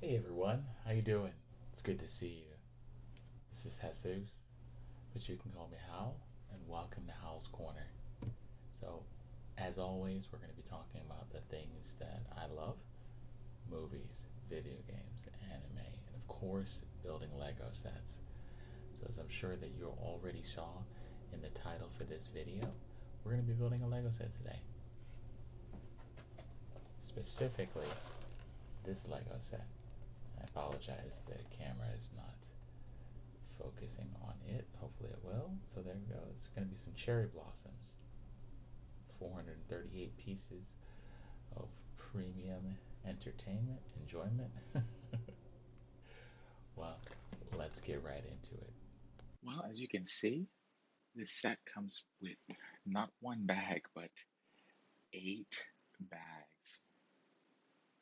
Hey everyone, how you doing? It's good to see you. This is Jesus, but you can call me Howl, and welcome to Howl's Corner. So, as always, we're going to be talking about the things that I love: movies, video games, anime, and of course, building Lego sets. So, as I'm sure that you already saw in the title for this video, we're going to be building a Lego set today. Specifically, this Lego set. I apologize, the camera is not focusing on it. Hopefully it will. So there we go. It's going to be some cherry blossoms. 438 pieces of premium entertainment, enjoyment. Well, let's get right into it. Well, as you can see, this set comes with not one bag, but 8 bags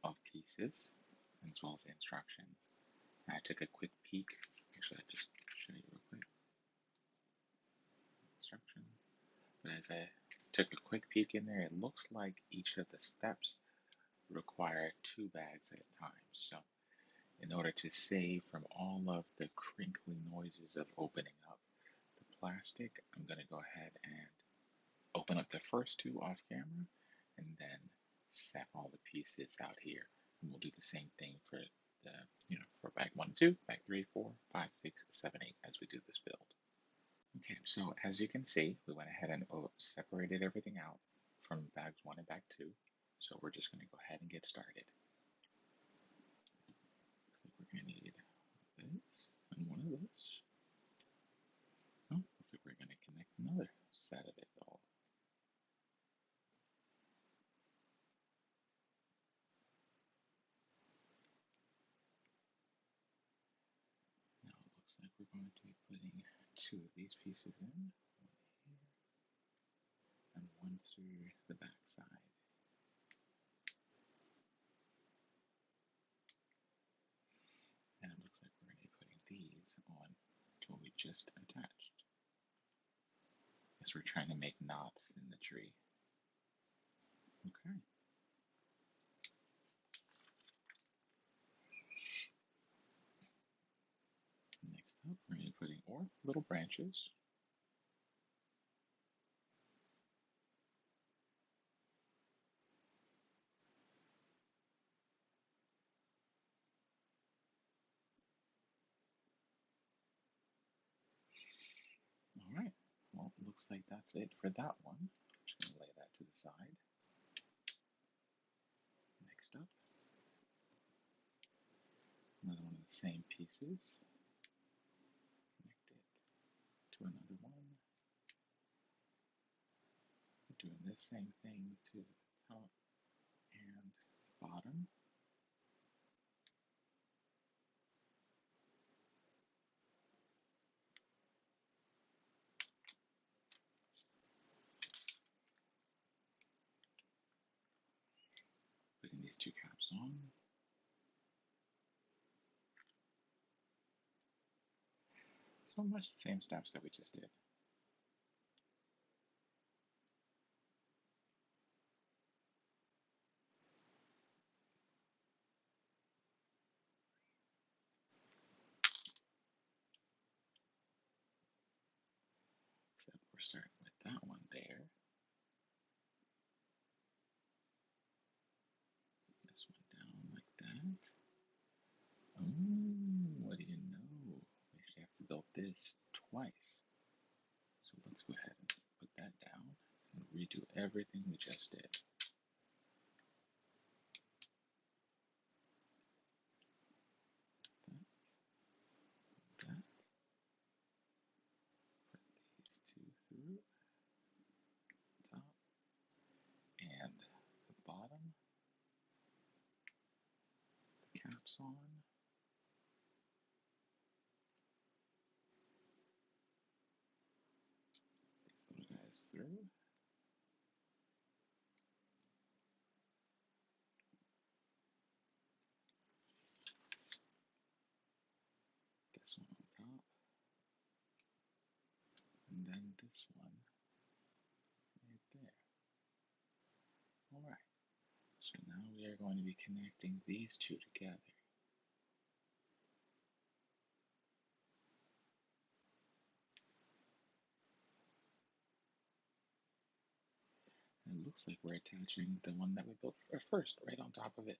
of pieces, as well as instructions. I took a quick peek. Actually, I'll just show you real quick. Instructions. But as I took a quick peek in there, it looks like each of the steps require 2 bags at a time. So in order to save from all of the crinkly noises of opening up the plastic, I'm going to go ahead and open up the first 2 off camera and then set all the pieces out here. And we'll do the same thing for for bag 1 and 2, bag 3, 4, 5, 6, 7, 8 as we do this build. Okay, so as you can see, we went ahead and separated everything out from bags 1 and bag 2. So we're just going to go ahead and get started. Looks like we're going to need this and one of this. Oh, looks like we're going to connect another set of it all. Now it looks like we're going to be putting 2 of these pieces in, one here and one through the back side. And it looks like we're going to be putting these on to what we just attached. As we're trying to make knots in the tree. Okay. Next up, we're going to be putting little branches. All right. Well, it looks like that's it for that one. I'm just going to lay that to the side. Next up, another one of the same pieces. Connect it to another one. Doing this same thing to the top and bottom. Putting these 2 caps on. So much the same steps that we just did. Except we're starting with that one there. This one down like that. Oh, what do you know? We actually have to build this twice. So let's go ahead and put that down and redo everything we just did. That. Put these 2 through. Top and the bottom. The caps on. These little guys through. This one on top. And then this one right there. Alright, so now we are going to be connecting these 2 together. looks like we're attaching the one that we built first right on top of it.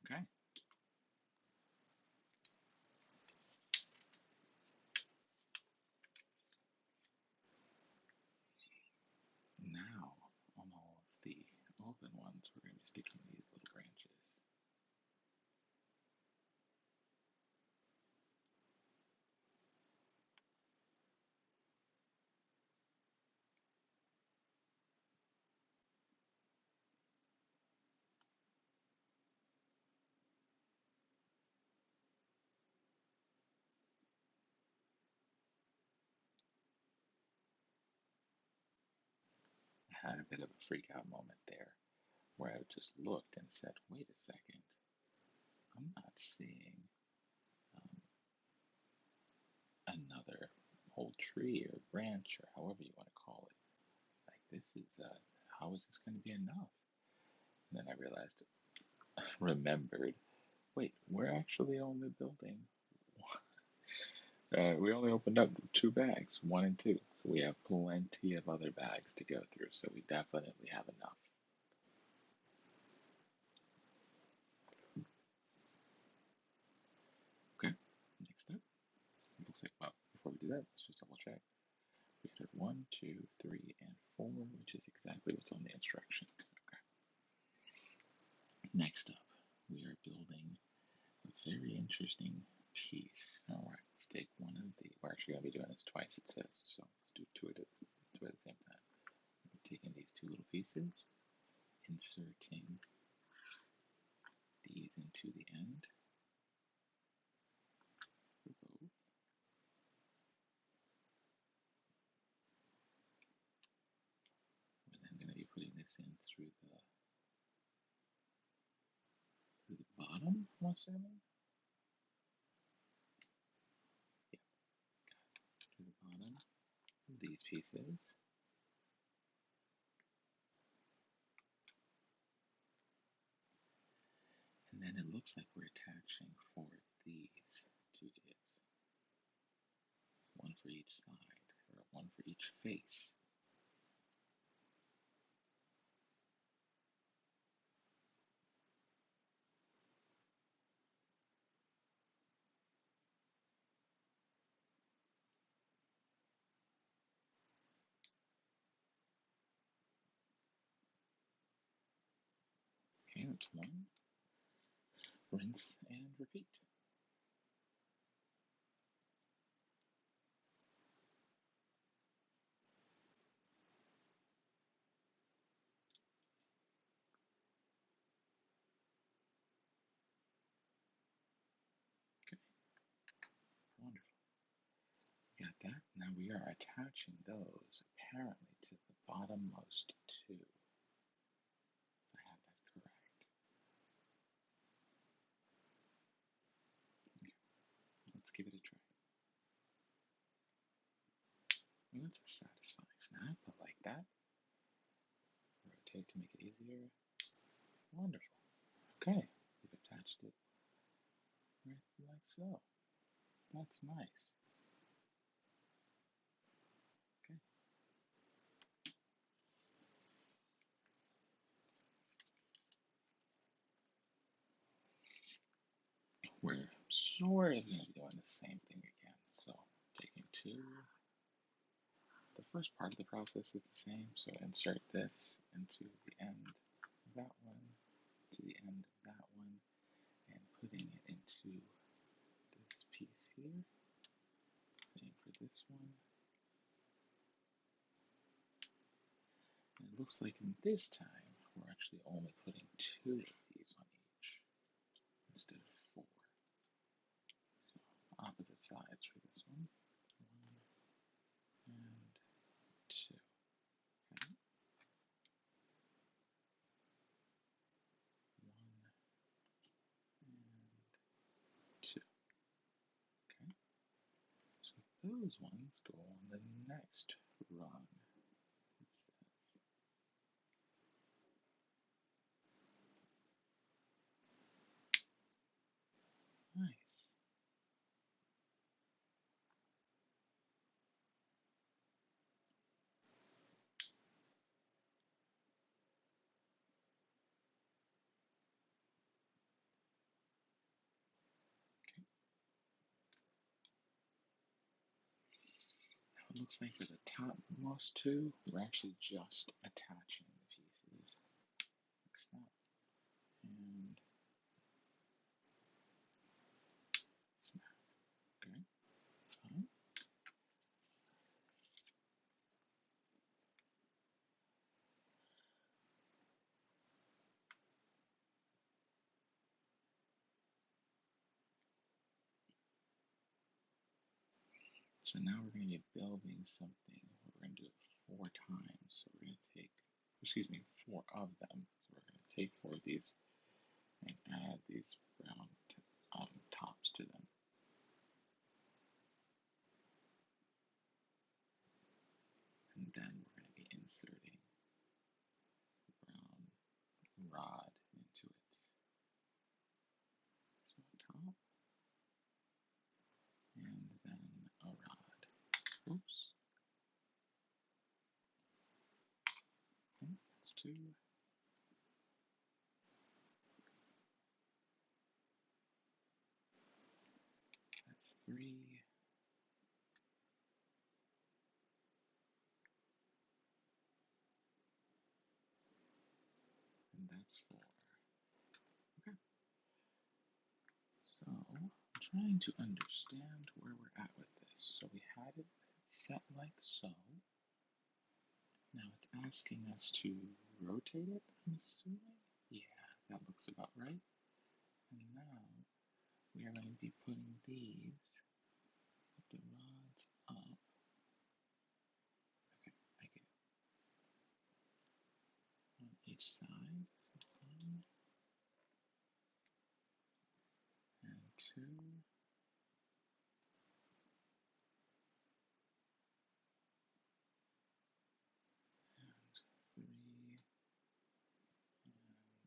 Okay. Now, on all of the open ones, we're going to be sticking these little branches. I had a bit of a freak out moment there where I just looked and said, wait a second, I'm not seeing um, another whole tree or branch or however you want to call it. Like, this is, how is this going to be enough? And then I realized, remembered, wait, we're actually only building, we only opened up 2 bags, 1 and 2. So we have plenty of other bags to go through, so we definitely have enough. Okay, next up, it looks like, well, before we do that, let's just double check. We entered 1, 2, 3, and 4, which is exactly what's on the instructions. Okay. Next up, we are building a very interesting piece. All right, let's take one of the. We're actually going to be doing this twice, it says, so let's do two at the same time. I'm taking these 2 little pieces, inserting these into the end for both. We're then going to be putting this in through the bottom, I'm assuming. Yeah, through the bottom of these pieces. And then it looks like we're attaching for these to it. One for each side, or one for each face. Okay, that's one. Rinse and repeat. Okay, wonderful. Got that. Now we are attaching those apparently to the bottommost 2. If I have that correct. Okay, let's give it a try. Well, that's a satisfying snap. I like that. Rotate to make it easier. Wonderful. Okay, we've attached it right like so. That's nice. Okay. We're sort of going to be doing the same thing again. So taking 2. The first part of the process is the same. So insert this into the end of that one, to the end of that one, and putting it into this piece here. Same for this one. And it looks like in this time, we're actually only putting 2 of these on each instead of 4. So opposite sides for this one. 1 and 2. Okay. 1 and 2. Okay. So those ones go on the next run. It says. Nice. looks like for the topmost two, we're actually just attaching the pieces like snap and snap. Okay, that's fine. So now we're going to be building something. We're going to do it 4 times. So we're going to take, excuse me, 4 of them. So we're going to take 4 of these and add these brown tops to them. And then we're going to be inserting the brown rod into it. So a top and then a rod. Oops. Okay, that's 2. That's 3. And that's 4. Okay. So I'm trying to understand where we're at with this. So we had it set like so. Now it's asking us to rotate it, I'm assuming? Yeah, that looks about right. And now we are going to be putting these, with the rods up. Okay, I get it. On each side. So 1 and 2. And 3 and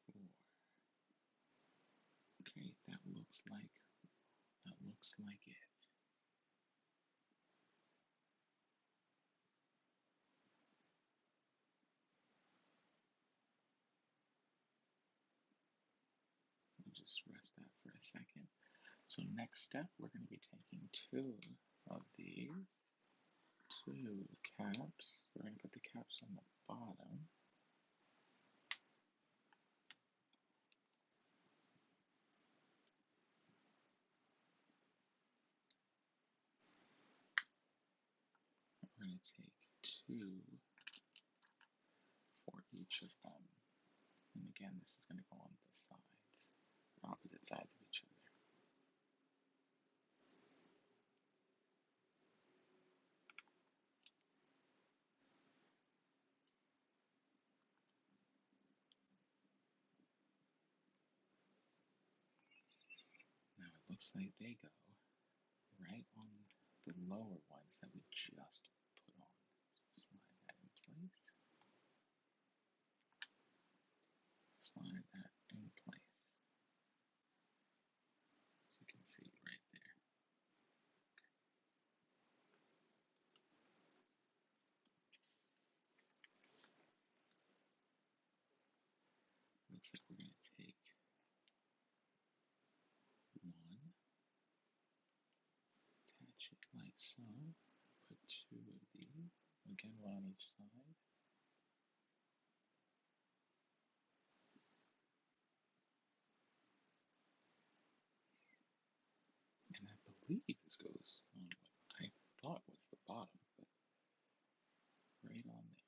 4. Okay, that looks like it. We'll just rest that for a second. So next step, we're going to be taking 2 of these, 2 caps. We're going to put the caps on the bottom. We're going to take 2 for each of them. And again, this is going to go on the sides, opposite sides of each other. Now it looks like they go right on the lower ones that we just put on. So slide that in place. Slide that in place. So you can see right there. Looks like we're going to take 1, attach it like so, put 2 of these, again 1 on each side. And I believe this goes on what I thought was the bottom, but right on there.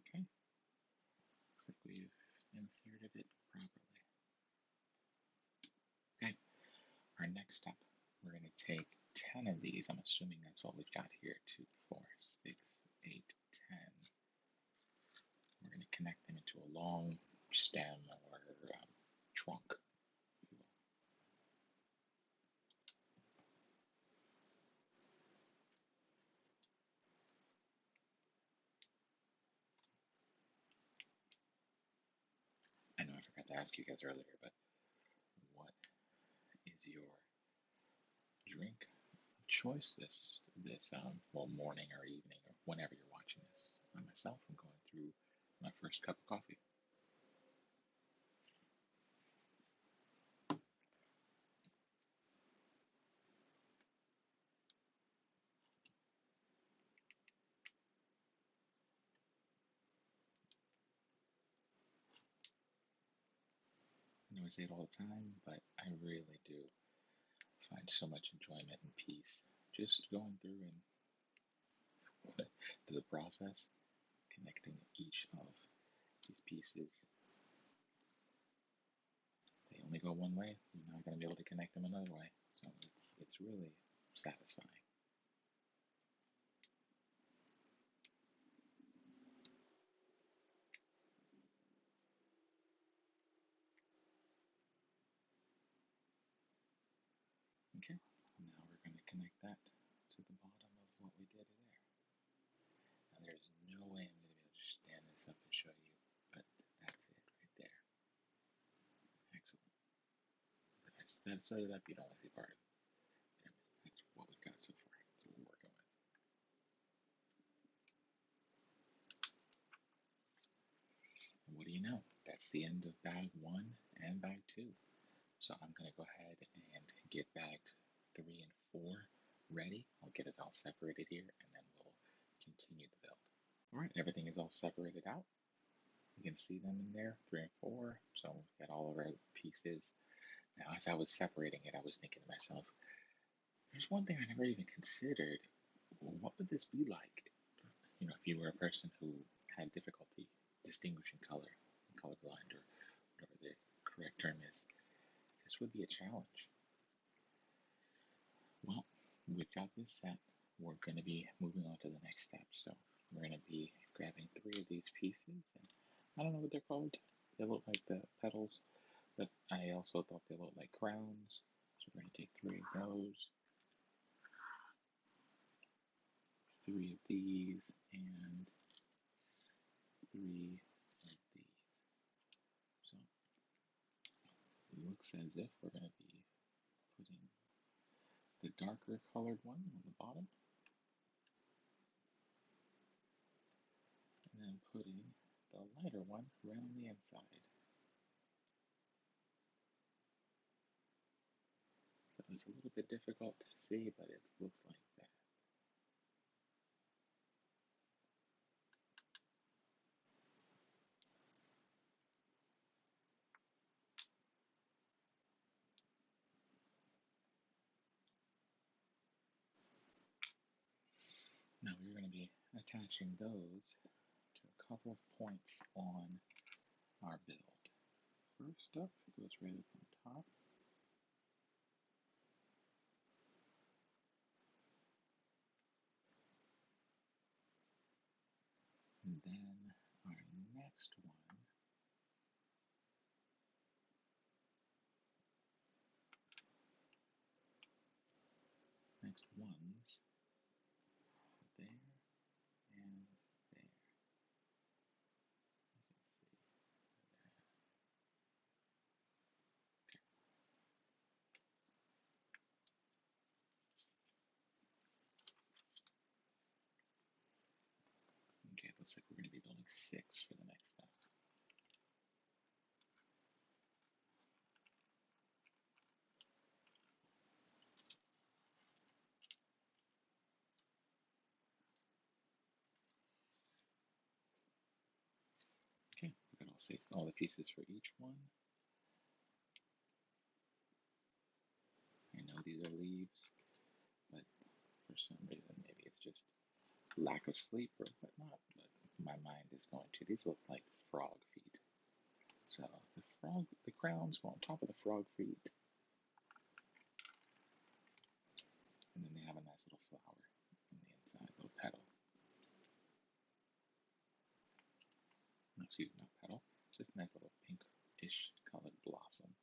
Okay, looks like we've inserted it properly. Okay, our next step, we're going to take 10 of these. I'm assuming that's what we've got here, 2, 4, 6, 8, 10. We're going to connect them into a long stem or trunk. I know I forgot to ask you guys earlier, but what is your drink choice this well, morning or evening or whenever you're watching this? Myself, I'm going through my first cup of coffee. I know I say it all the time, but I really do find so much enjoyment and peace just going through and through the process, connecting each of these pieces. They only go one way. You're not going to be able to connect them another way. So it's really satisfying. Okay, now we're going to connect that to the bottom of what we did there. Now there's no way I'm going to be able to stand this up and show you, but that's it right there. Excellent. Instead of set it up, you don't want to see part of it. That's what we've got so far. That's what we're working with. And what do you know? That's the end of bag one and bag two. So I'm going to go ahead and get bag three and four ready. I'll get it all separated here and then we'll continue the build. All right, everything is all separated out. You can see them in there, three and four. So we've got all of our pieces. Now, as I was separating it, I was thinking to myself, there's one thing I never even considered. What would this be like? You know, if you were a person who had difficulty distinguishing color, colorblind, or whatever the correct term is, this would be a challenge. Well, we've got this set. We're going to be moving on to the next step. So we're going to be grabbing three of these pieces. And I don't know what they're called. They look like the petals, but I also thought they looked like crowns. So we're going to take three of those, three of these, and three of these. So it looks as if we're going to be putting the darker colored one on the bottom, and then putting the lighter one around the inside. So it's a little bit difficult to see, but it looks like that. Now we're going to be attaching those to a couple of points on our build. First up, it goes right up on top. And then our next one, next ones, there and there. You can see that. Okay, it looks like we're going to be building six for the next step. Okay, we've got all the pieces for each one. I know these are leaves, but for some reason, maybe it's just lack of sleep or whatnot, but my mind is going to. These look like frog feet. So the crowns go on top of the frog feet, and then they have a nice little flower on the inside, little petal. No, excuse me, not petal, just a nice little pinkish colored blossom.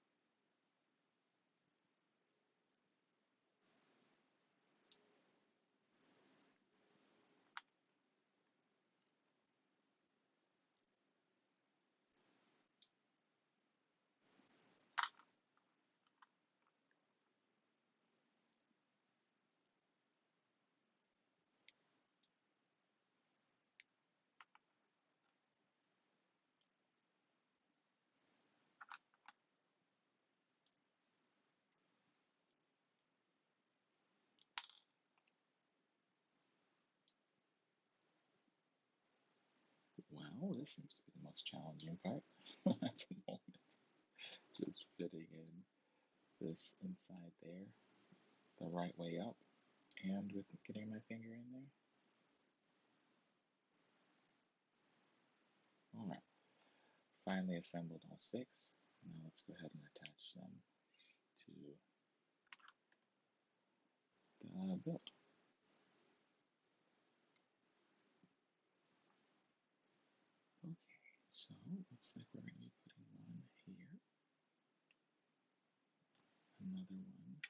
Now, this seems to be the most challenging part at the moment. Just fitting in this inside there the right way up and with getting my finger in there. Alright, finally assembled all six. Now let's go ahead and attach them to the build. Okay, so looks like we're going to be putting one here, another one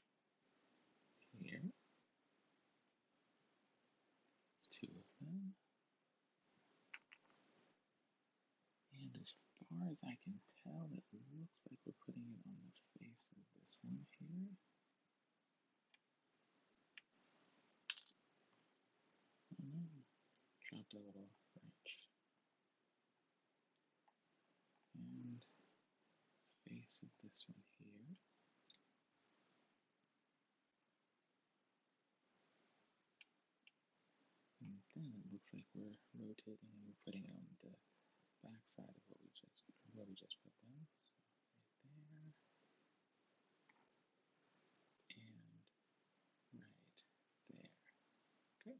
here, two of them, and as far as I can tell, it looks like we're putting it on the face of this one here. Oh no, dropped a little branch. And face of this one here. And then it looks like we're rotating and we're putting it on the back side of where we just put them. So right there and right there. Okay.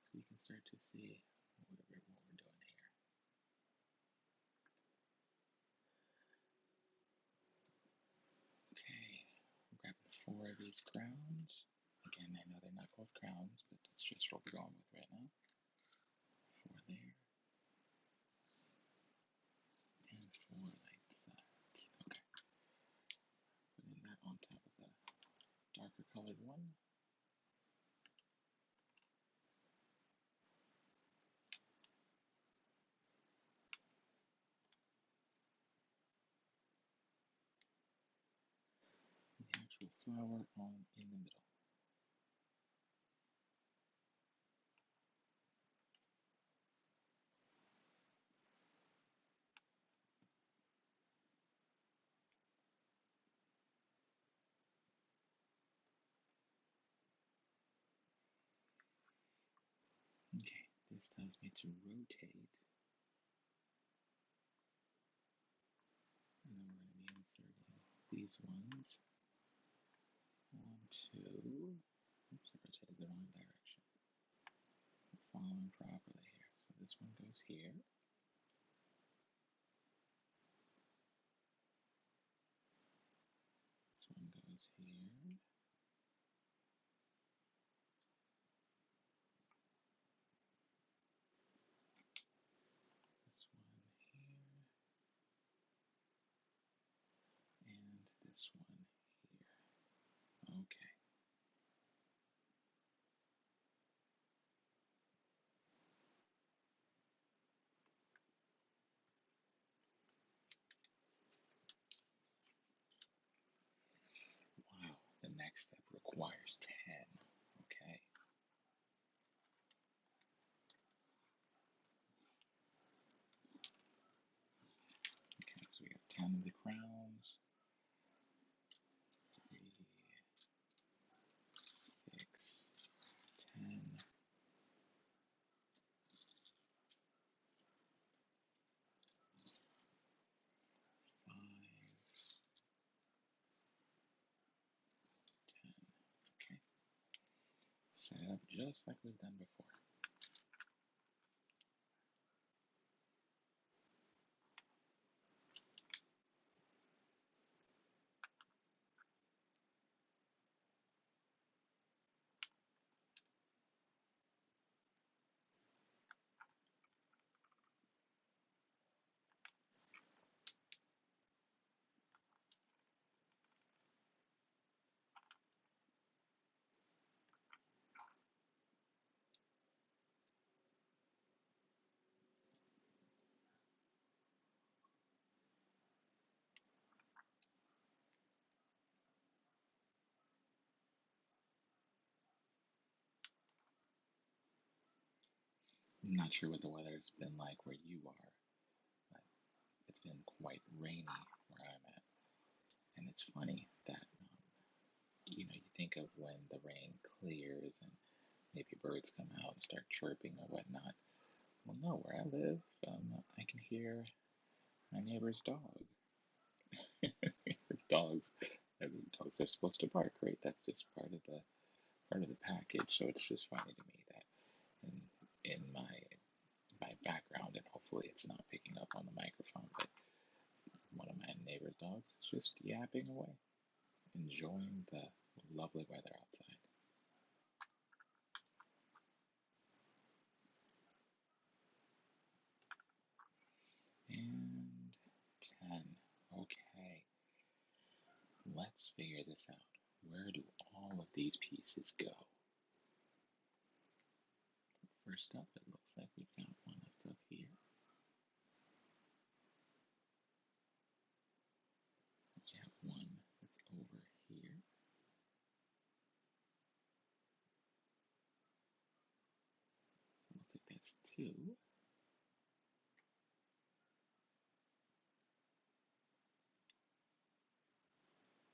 So you can start to see what we're doing here. Okay, we're grabbing 4 of these crowns. Again, I know they're not called crowns, but that's just what we're going with right now. 4 there. And 4 like that. Okay. Putting that on top of the darker colored one. The actual flower on in the middle. Okay, this tells me to rotate. And then we're going to be inserting these ones. 1, 2. Oops, I rotated the wrong direction. I'm following properly here. So this one goes here. This one goes here. This one here. And this one here. Okay. Wow, the next step requires 10. Okay. Okay, so we got 10 of the crowns. 3, 6, 10. 5, 10. Okay. Set it up just like we've done before. I'm not sure what the weather's been like where you are, but it's been quite rainy where I'm at. And it's funny that, you think of when the rain clears and maybe birds come out and start chirping or whatnot. Well, no, where I live, I can hear my neighbor's dog. Dogs, dogs are supposed to bark, right? That's just part of the package. So it's just funny to me that in my background, and hopefully it's not picking up on the microphone, but one of my neighbor's dogs is just yapping away, enjoying the lovely weather outside. And 10. Okay, let's figure this out. Where do all of these pieces go? First up, it looks like we've got one that's up here. We have one that's over here. Looks like that's two.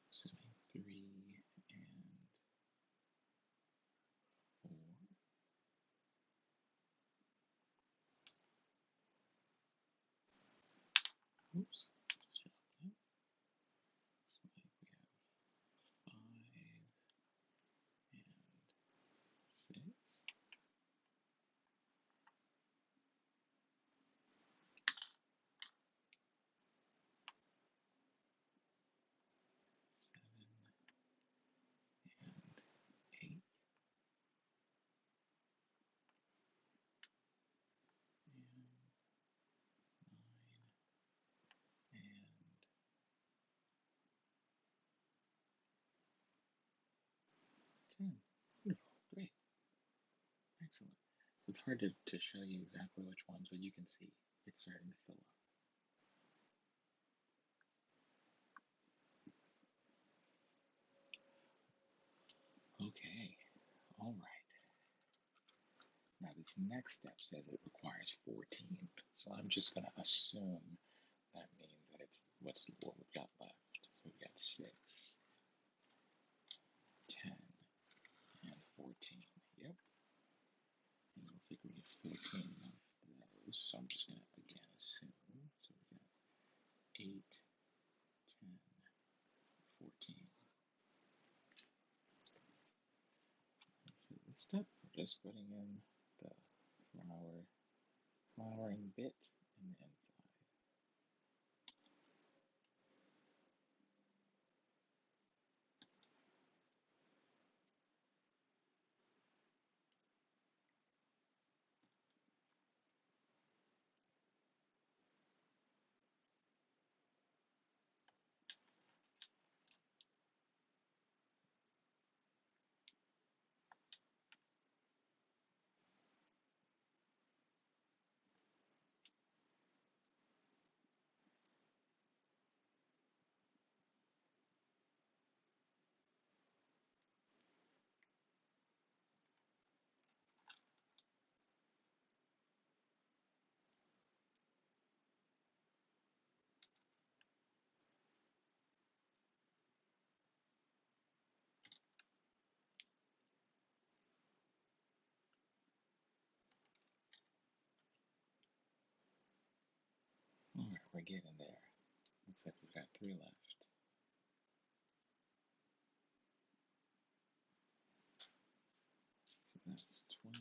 Assuming 3 and 4. Oops, just dropped that. So we have 5 and 6. 7 and 8. And 9 and 10. Beautiful. Great. Excellent. It's hard to show you exactly which ones, but you can see it's starting to fill up. Okay. All right. Now this next step says it requires 14. So I'm just going to assume that means that it's what we've got left. So we've got 6, 10, and 14. Yep. And it looks like we have 14 of those. So I'm just going to again assume. So we've got 8, 10, 14. For this step, we're just putting in the flowering bit in the inside. Alright, we're getting there. Looks like we've got 3 left. So that's 12,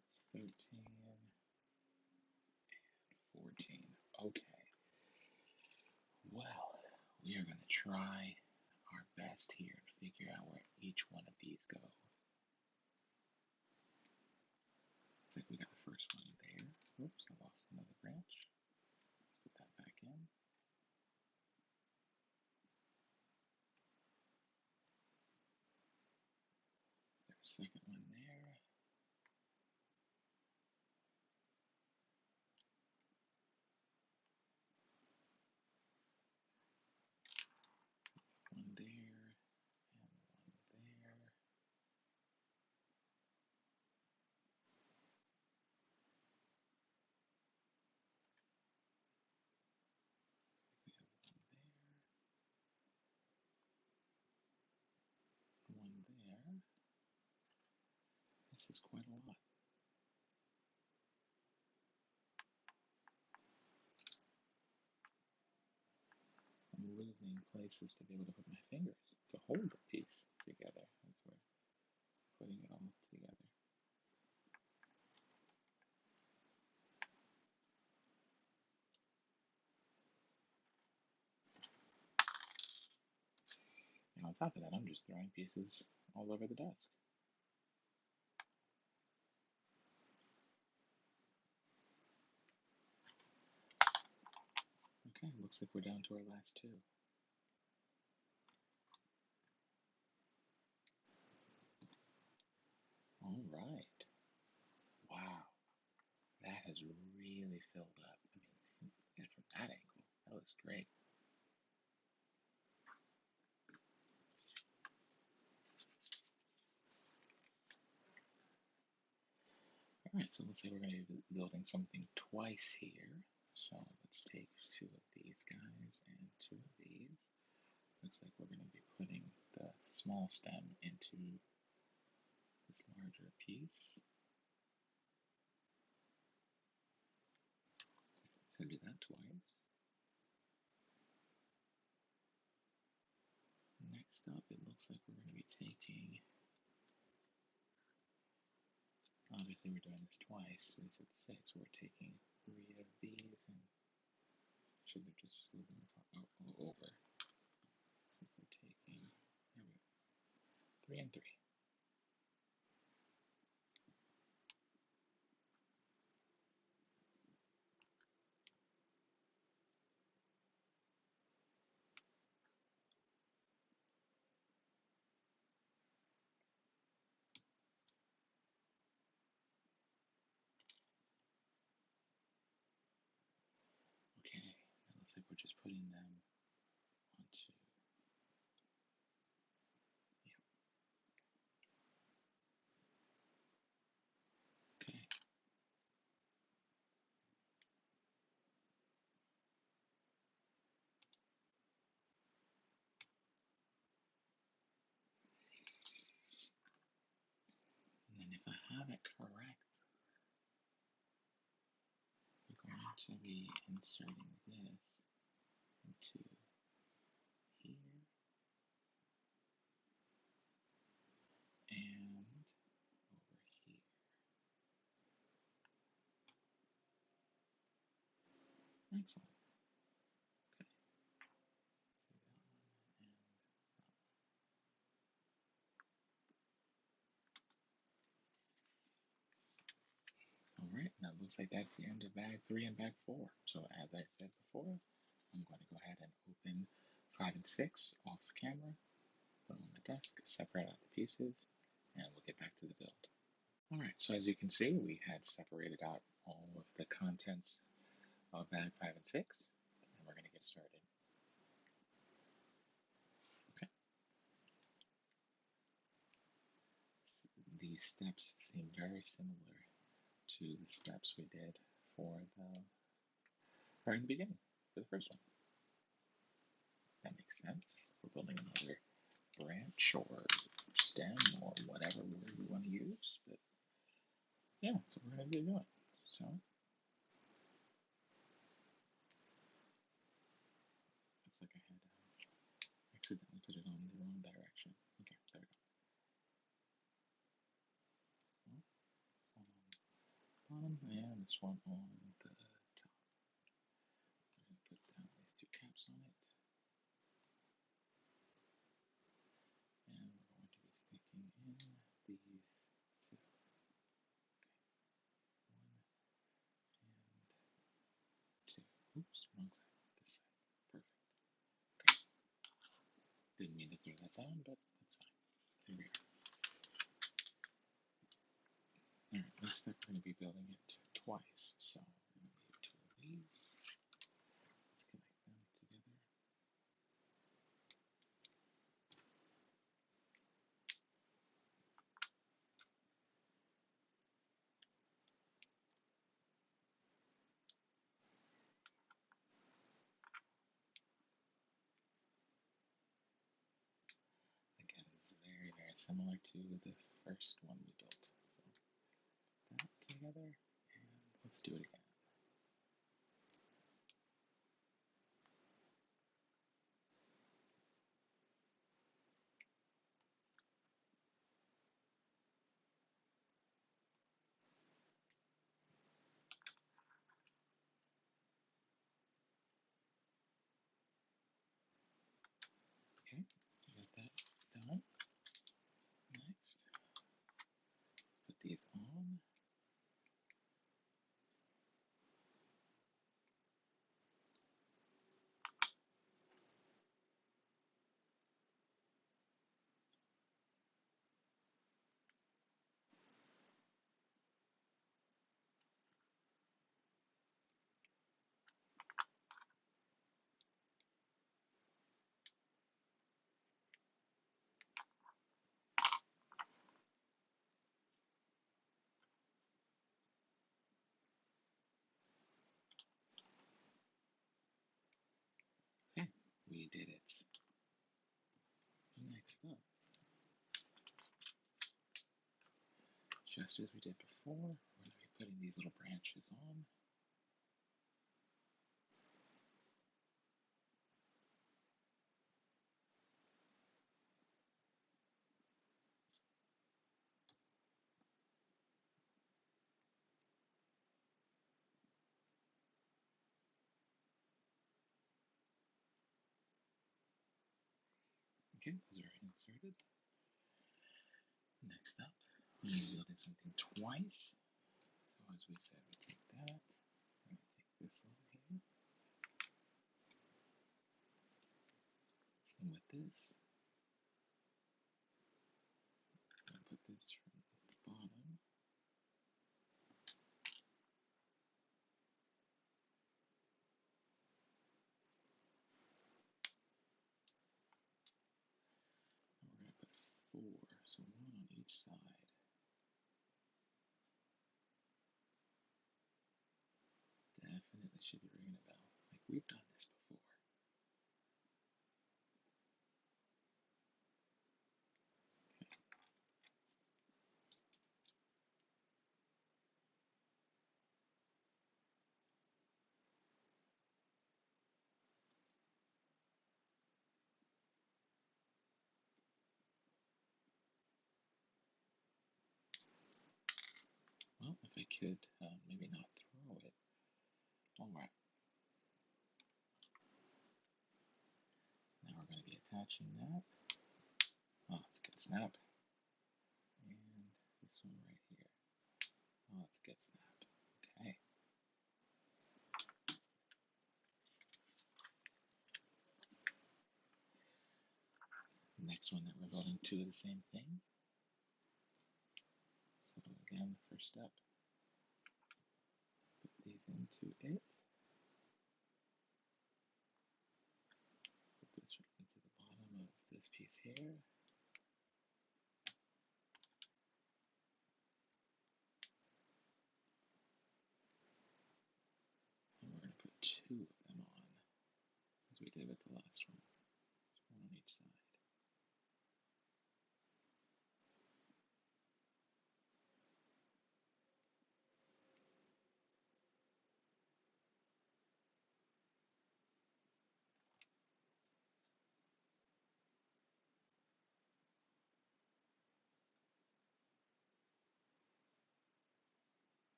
that's 13, and 14. Okay. Well, we are going to try our best here to figure out where each one of these go. Looks like we got the first one there. Oops, I lost another branch. Put that back in. There's a second one there. One there, and one there. We have one there, one there. this is quite a lot. I'm losing places to be able to put my fingers to hold the piece together as we're putting it all together. And on top of that, I'm just throwing pieces all over the desk. Okay, looks like we're down to our last two. All right. Wow, that has really filled up. I mean, look at it from that angle. That looks great. All right, so let's say we're going to be building something twice here. So let's take two of these guys and two of these. Looks like we're going to be putting the small stem into this larger piece. So do that twice. Next up, it looks like we're going to be taking, obviously we're doing this twice, since it's 6, we're taking 3 of these, and should have just slid them over. So we're taking, there we go, 3 and 3. Okay, it looks like we're just putting them onto, yeah, okay. And then if I have it correct, we're going to be inserting this into here and over here. Excellent. Okay. So that one and that one. All right, now it looks like that's the end of bag 3 and bag 4. So as I said before, I'm going to go ahead and open 5 and 6 off camera, put them on the desk, separate out the pieces, and we'll get back to the build. All right, so as you can see, we had separated out all of the contents of bag 5 and 6, and we're going to get started. Okay. These steps seem very similar to the steps we did for the right in the beginning, for the first one. That makes sense. We're building another branch or stem or whatever word we want to use, but yeah, that's what we're going to be doing. So, looks like I had accidentally put it on the wrong direction. Okay, there we go. So, this one on the bottom and this one on the top. I'm going to put down these 2 caps on it. And we're going to be sticking in these 2. Okay. 1 and 2. Oops, wrong side. This side. Perfect. Okay. Didn't mean to throw that down, but that's fine. There we go. Alright, next step we're going to be building it twice. So we're going to need 2 of these. Let's connect them together. Again, very, very similar to the first one we built. So together, and let's do it again. Okay, got that done. Next, put these on. Okay, we did it. Next up, just as we did before, we're going to be putting these little branches on. Okay, those are inserted. Next up, we're going to be building something twice. So as we said, we take that. We're going to take this one here. Same with this. I'm going to put this from the bottom. And we're going to put 4, so 1 on each side. Definitely should be ringing a bell. Like we've done this before. Well, if I could maybe not throw it. All right. Now we're going to be attaching that. Oh, it's a good snap. And this one right here. Oh, it's a good snap. Okay. Next one that we're building 2 of the same thing. So again, first step, put these into it. Put this right into the bottom of this piece here. And we're going to put 2 of them on, as we did with the last one. 1 on each side.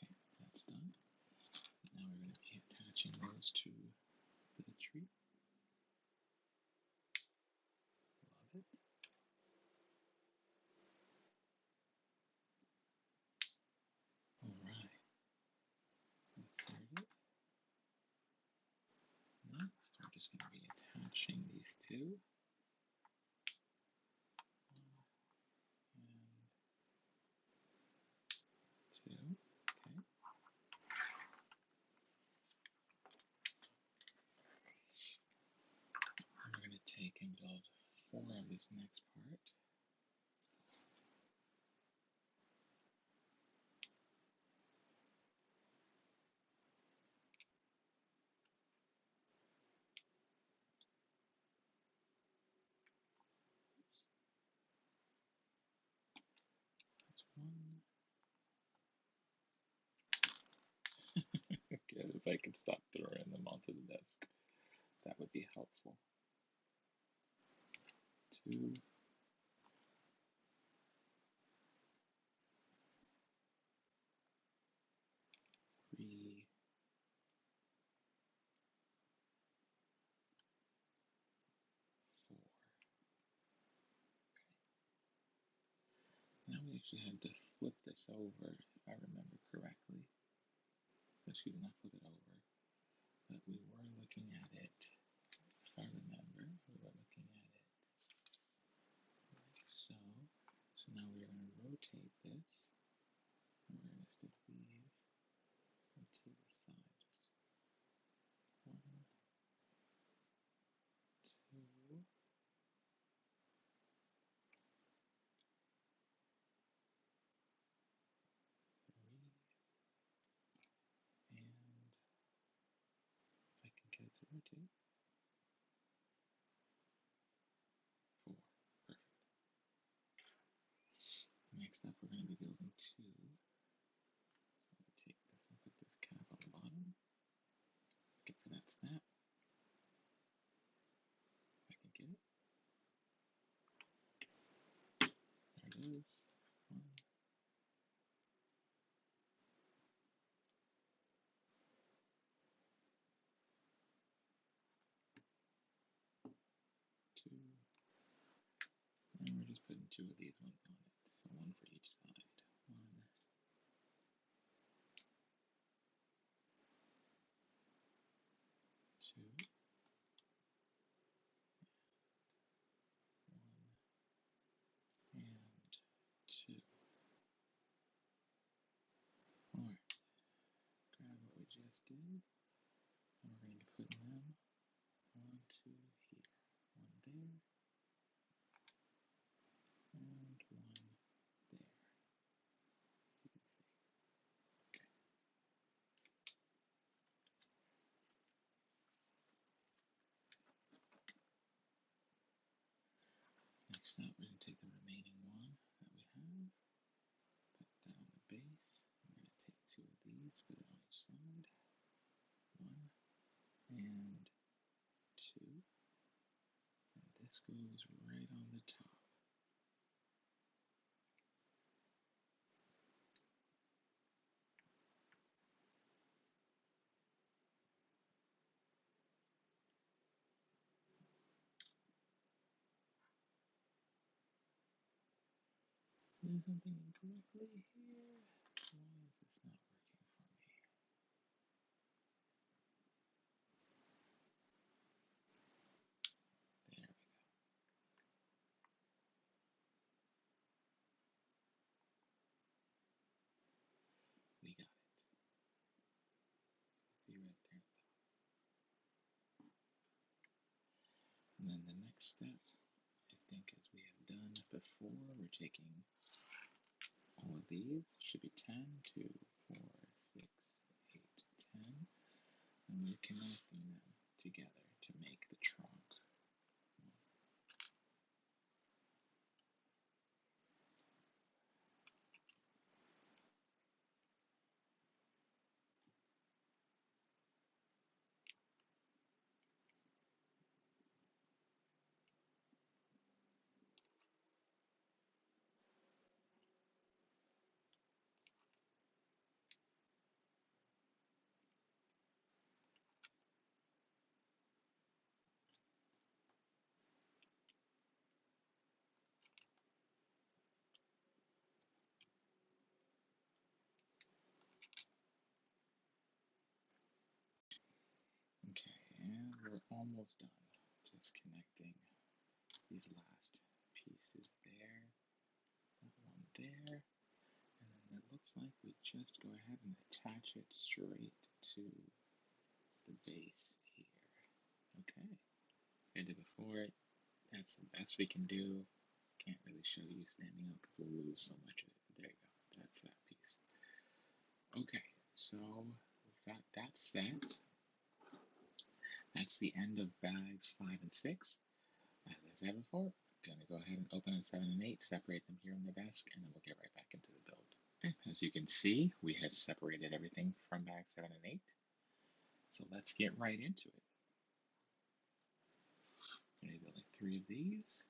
Okay, that's done. Now we're going to be attaching those to the tree. Love it. Alright, insert it. Next, we're just going to be attaching these 2. 1 and 2. Okay. And we're going to take and build 4 of this next part. That's 1. can stop throwing them onto the desk. That would be helpful. 2, 3, 4. Now we actually have to flip this over, if I remember correctly. Excuse me, not flip it over, but we were looking at it. If I remember, we were looking at it like so. So now we're going to rotate this. And we're going to stick these into the sides. 1, 2, 3, and if I can get it to rotate, 4. Perfect. Next up, we're going to be building 2. So I'm going to take this and put this cap on the bottom. Get for that snap. If I can get it. There it is. 1, 2, and we're just putting 2 of these ones on it. So 1 for each side. 1, 2, 1, and 2. Alright, grab what we just did, and we're going to be putting them onto here. 1 there, and 1 there, as you can see. Okay. Next up, we're going to take the remaining one that we have, put that on the base. I'm going to take 2 of these, put it on each side. 1 and 2. And this goes right on the top. Doing something incorrectly here. Why is this not working for me? There we go. We got it. See right there at the top. And then the next step, I think as we have done before, we're taking all of these, should be 10, 2, 4, 6, 8, 10, and we're connecting them together to make the trunk. Okay, and we're almost done. Just connecting these last pieces there, that one there, and then it looks like we just go ahead and attach it straight to the base here. Okay, I did before. That's the best we can do. Can't really show you standing up because we'll lose so much of it. But there you go. That's that piece. Okay, so we've got that set. That's the end of bags 5 and 6. As I said before, I'm going to go ahead and open on 7 and 8, separate them here on the desk, and then we'll get right back into the build. Okay, as you can see, we have separated everything from bag 7 and 8. So let's get right into it. I'm going to be building 3 of these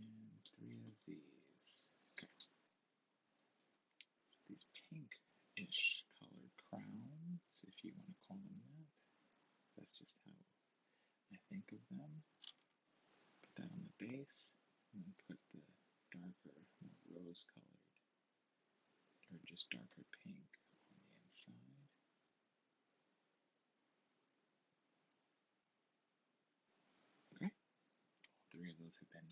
and 3 of these. Okay. These pink-ish colored crowns, if you want to call them that. That's just how I think of them. Put that on the base, and then put the darker, more rose-colored, or just darker pink on the inside. Okay, all 3 of those have been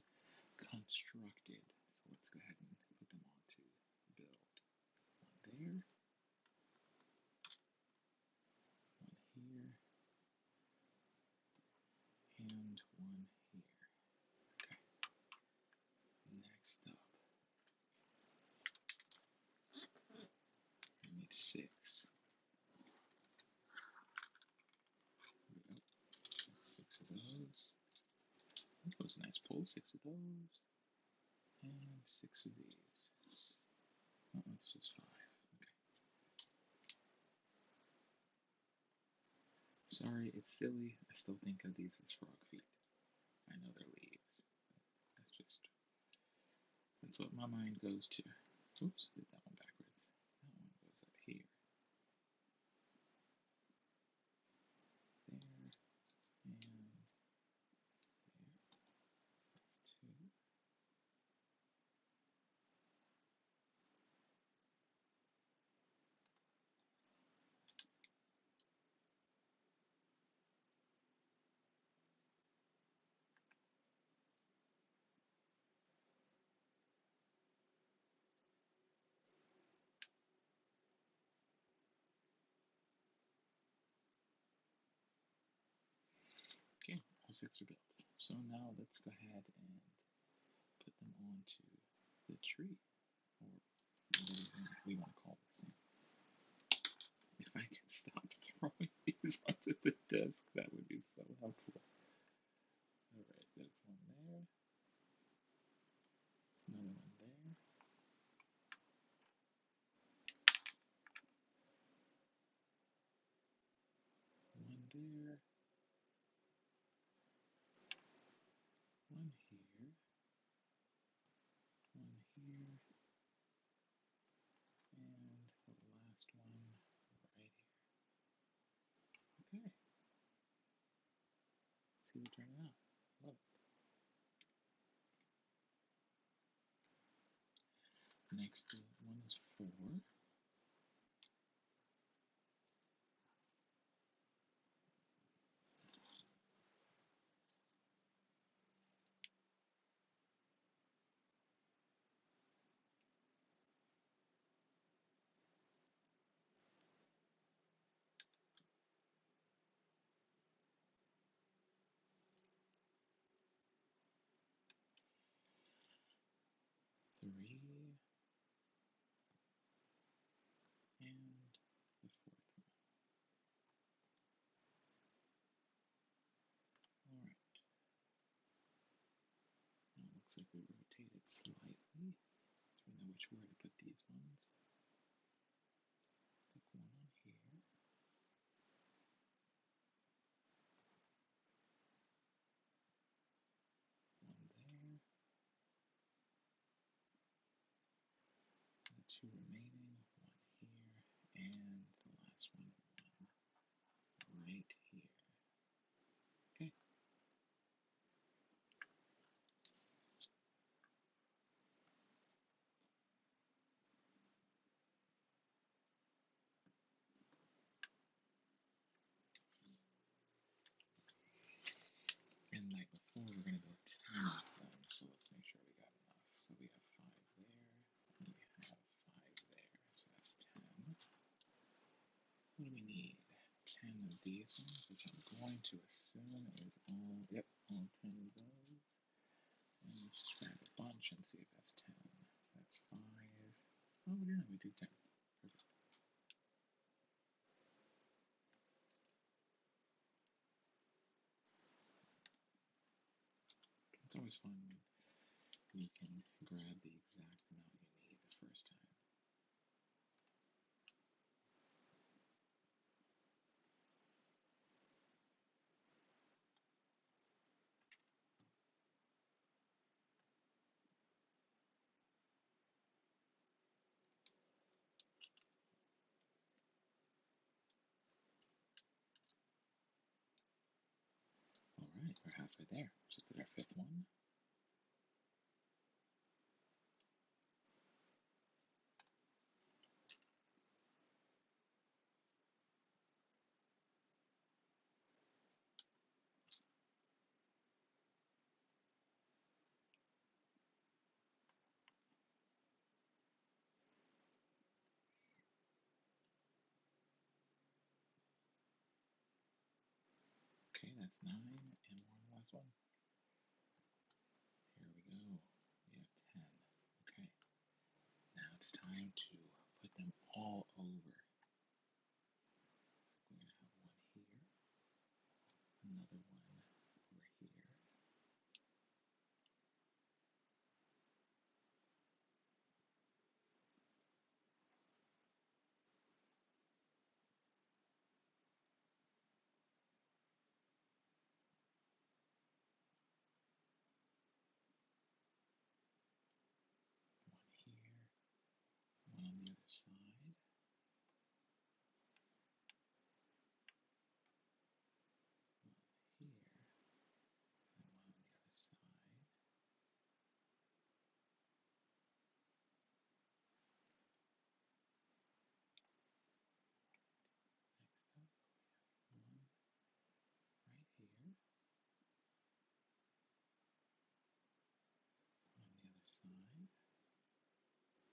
constructed. So let's go ahead and put them on to build. One there, one here, and one here. Okay, next up, I need 6. There we go. 6 of those. That was a nice pull. 6 of those. And 6 of these. Oh, that's just 5. Okay. Sorry, it's silly. I still think of these as frog feet. I know they're leaves. That's what my mind goes to. Oops, did that one backwards. That one goes up here. There. And there. That's 2. Okay, all 6 are built. So now let's go ahead and put them onto the tree, or whatever we want to call this thing. If I can stop throwing these onto the desk, that would be so helpful. Alright, there's one there. There's another one there. One there. One here. One here. And the last one right here. Okay. Let's see what turned out. Love it. Next one is 4. 3, and the 4th one. Alright. Now it looks like we rotated slightly, so we know which way to put these ones. Stick one on here. One there. The 2 remaining, one here, and the last one right here. Okay. And like before, we're going to build 10 of them, so let's make sure we got enough. So we have 5 there, and we have 5 there, so that's 10. What do we need? 10 of these ones, which I'm going to assume is all, yep, all 10 of those. And let's just grab a bunch and see if that's 10. So that's 5. Oh, yeah, we do 10. Perfect. It's always fun when you can grab the exact amount you need the first time. halfway there. So did our fifth one. Okay, that's 9, and we're on the last one. Here we go. We have 10. Okay, now it's time to put them all over. So we're going to have one here, another one over here, one here, one on the other side, one here, and one on the other side. Next up, we have one right here, one on the other side.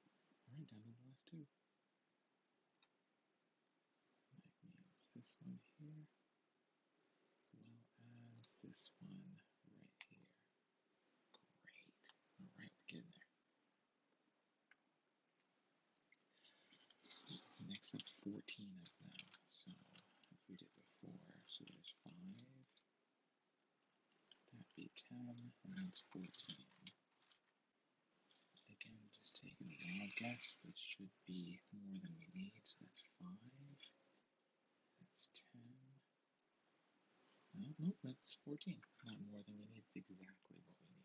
Alright, down to the last two. That means this one here, as well as this one right here. Great. Alright, we're getting there. Next up, 14 of them. So, as we did before, so there's 5. That'd be 10, and that's 14. Again, just taking a wild guess. This should be more than we need, so that's 5. That's 10. Nope, that's 14. Not more than we need. It's exactly what we needed.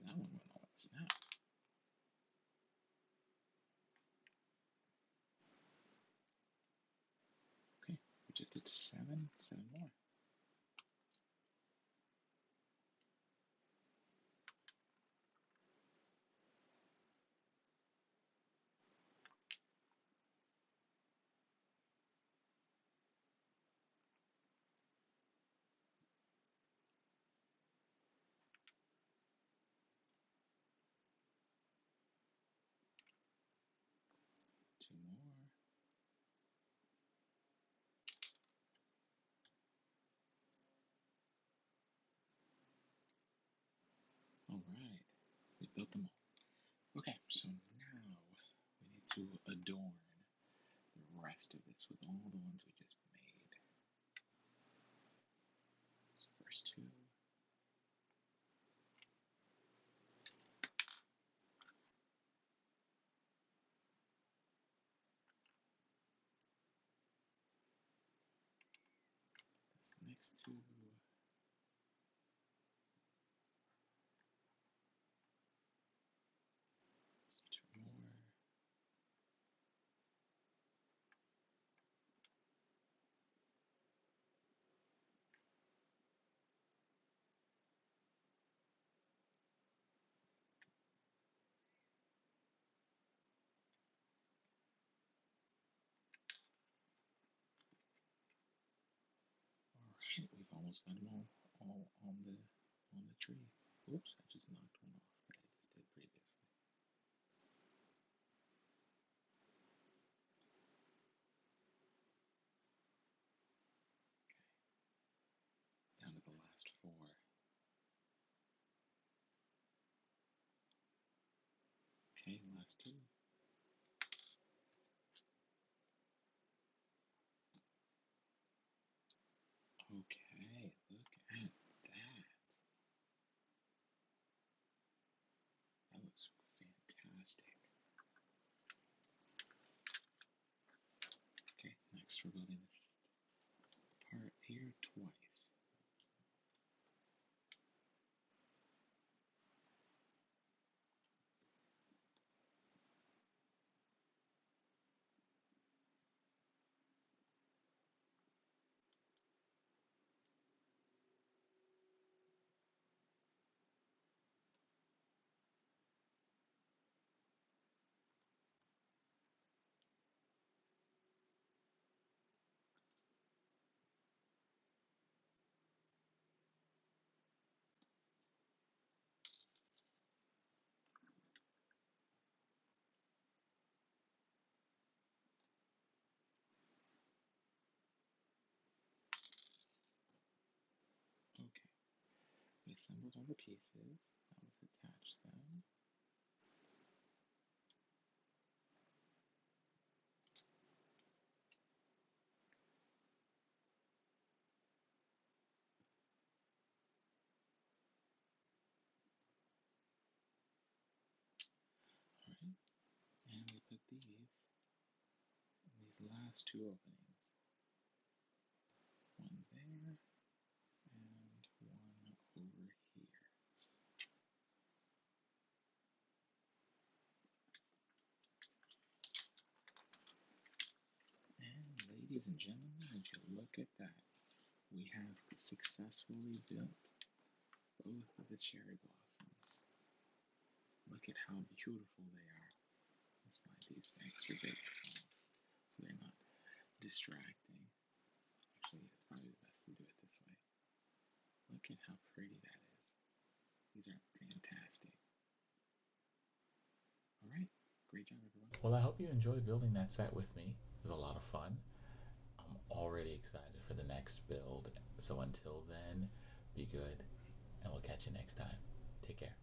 That one went all snap. Okay, we just did 7 more. Two more. Alright, we built them all. Okay, so now we need to adorn the rest of this with all the ones we just made. So first two. This next two. Two more. Alright, we've almost got them all on the tree. Oops, I just knocked one off that I just did previously. Okay. Down to the last 4. Okay, last 2. look at that. That looks fantastic. Okay, next we're building this part here twice. Okay, we assembled all the pieces. Now let's attach them. Alright, and we put these in these last two openings. One there, and one over here. And ladies and gentlemen, would you look at that? We have successfully built both of the cherry blossoms. Look at how beautiful they are. Let's slide these extra bits off so they're not distracting. Actually, it's probably the best to do it this way. Look at how pretty that is. These are fantastic. Alright, great job everyone. Well, I hope you enjoyed building that set with me. It was a lot of fun. I'm already excited for the next build. So until then, be good, and we'll catch you next time. Take care.